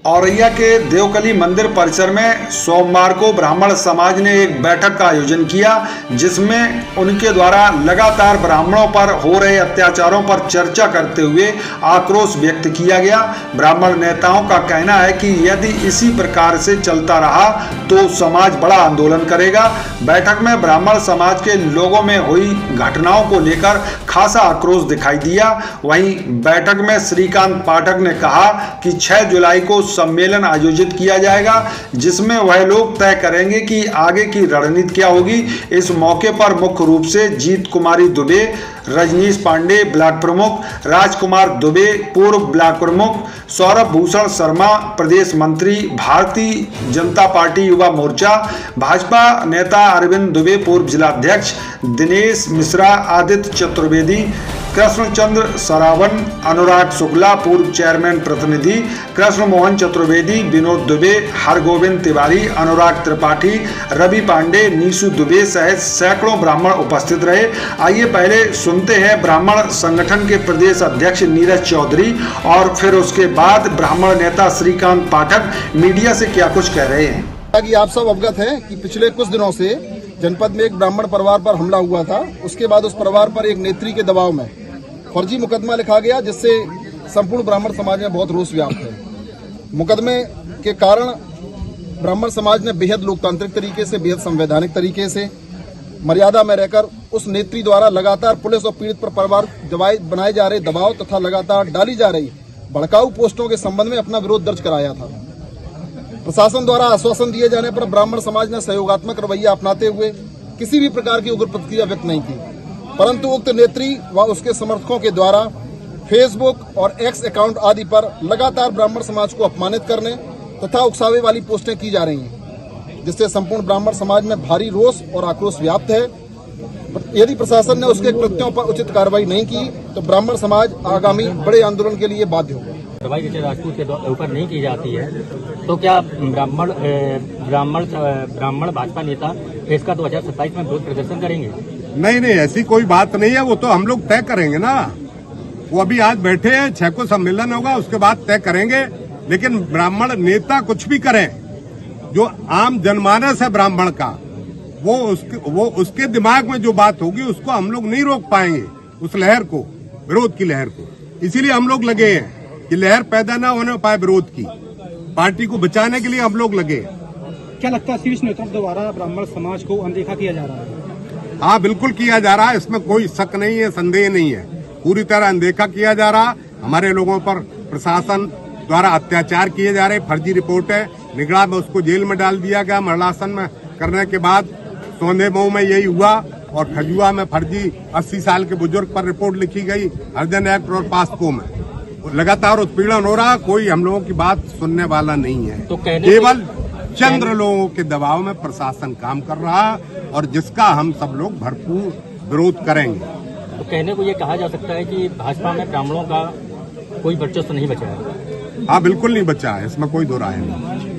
औरैया के देवकली मंदिर परिसर में सोमवार को ब्राह्मण समाज ने एक बैठक का आयोजन किया, जिसमें उनके द्वारा लगातार ब्राह्मणों पर हो रहे अत्याचारों पर चर्चा करते हुए आक्रोश व्यक्त किया गया। ब्राह्मण नेताओं का कहना है कि यदि इसी प्रकार से चलता रहा तो समाज बड़ा आंदोलन करेगा। बैठक में ब्राह्मण समाज के लोगों में हुई घटनाओं को लेकर खासा आक्रोश दिखाई दिया। वहीं बैठक में श्रीकांत पाठक ने कहा कि 6 जुलाई को सम्मेलन आयोजित किया जाएगा, जिसमें वह लोग तय करेंगे कि आगे की रणनीति क्या होगी। इस मौके पर मुख्य रूप से जीत कुमारी दुबे, रजनीश पांडे ब्लॉक प्रमुख, राजकुमार दुबे पूर्व ब्लॉक प्रमुख, सौरभ भूषण शर्मा प्रदेश मंत्री, भारतीय जनता पार्टी युवा मोर्चा भाजपा नेता अरविंद दुबे पूर्व जिलाध्यक्ष, दिनेश मिश्रा, आदित्य चतुर्वेदी, कृष्णचंद्र सरावन, अनुराग शुक्ला पूर्व चेयरमैन प्रतिनिधि, कृष्ण मोहन चतुर्वेदी, विनोद दुबे, हरगोविंद तिवारी, अनुराग त्रिपाठी, रवि पांडे, नीशु दुबे सहित सैकड़ों ब्राह्मण उपस्थित रहे। आइए पहले सुनते हैं ब्राह्मण संगठन के प्रदेश अध्यक्ष नीरज चौधरी और फिर उसके बाद ब्राह्मण नेता श्रीकांत पाठक मीडिया से क्या कुछ कह रहे हैं। कि आप सब अवगत हैं कि पिछले कुछ दिनों से जनपद में एक ब्राह्मण परिवार पर हमला हुआ था। उसके बाद उस परिवार पर एक नेत्री के दबाव में फर्जी मुकदमा लिखा गया, जिससे संपूर्ण ब्राह्मण समाज में बहुत रोष व्याप्त है। मुकदमे के कारण ब्राह्मण समाज ने बेहद लोकतांत्रिक तरीके से, बेहद संवैधानिक तरीके से, मर्यादा में रहकर उस नेत्री द्वारा लगातार पुलिस और पीड़ित पर परिवार बनाए जा रहे दबाव तथा लगातार डाली जा रही भड़काऊ पोस्टों के संबंध में अपना विरोध दर्ज कराया था। प्रशासन द्वारा आश्वासन दिए जाने पर ब्राह्मण समाज ने सहयोगात्मक रवैया अपनाते हुए किसी भी प्रकार की उग्र प्रतिक्रिया व्यक्त नहीं की, परंतु उक्त नेत्री व उसके समर्थकों के द्वारा फेसबुक और एक्स अकाउंट आदि पर लगातार ब्राह्मण समाज को अपमानित करने तथा उकसावे वाली पोस्टें की जा रही हैं, जिससे संपूर्ण ब्राह्मण समाज में भारी रोष और आक्रोश व्याप्त है। यदि प्रशासन ने उसके कृत्यों पर उचित कार्रवाई नहीं की तो ब्राह्मण समाज आगामी बड़े आंदोलन के लिए बाध्य होगा। कार्रवाई जैसे राजपूत के ऊपर नहीं की जाती है तो क्या ब्राह्मण भाजपा नेता इसका 2027 में विरोध प्रदर्शन करेंगे? नहीं, ऐसी कोई बात नहीं है। वो तो हम लोग तय करेंगे ना। वो अभी आज बैठे हैं, 6 को सम्मेलन होगा, उसके बाद तय करेंगे। लेकिन ब्राह्मण नेता कुछ भी करें, जो आम जनमानस है ब्राह्मण का, वो उसके दिमाग में जो बात होगी उसको हम लोग नहीं रोक पाएंगे, उस लहर को, विरोध की लहर को। इसीलिए हम लोग लगे हैं कि लहर पैदा न होने पाए विरोध की। पार्टी को बचाने के लिए हम लोग लगे। क्या लगता है शीर्ष नेतृत्व द्वारा ब्राह्मण समाज को अनदेखा किया जा रहा है? हाँ, बिल्कुल किया जा रहा है, इसमें कोई शक नहीं है, संदेह नहीं है। पूरी तरह अनदेखा किया जा रहा। हमारे लोगों पर प्रशासन द्वारा अत्याचार किए जा रहे। फर्जी रिपोर्ट है, निगड़ा में उसको जेल में डाल दिया गया। मरणासन में करने के बाद सौंधे-मऊ में यही हुआ और खजुआ में फर्जी 80 साल के बुजुर्ग पर रिपोर्ट लिखी गई, हरिजन एक्ट और पास्को में लगातार उत्पीड़न हो रहा। कोई हम लोगों की बात सुनने वाला नहीं है। तो केवल चंद्र लोगों के दबाव में प्रशासन काम कर रहा और जिसका हम सब लोग भरपूर विरोध करेंगे। तो कहने को ये कहा जा सकता है कि भाजपा में ब्राह्मणों का कोई वर्चस्व नहीं बचा है? हाँ, बिल्कुल नहीं बचा है, इसमें कोई दो राय नहीं।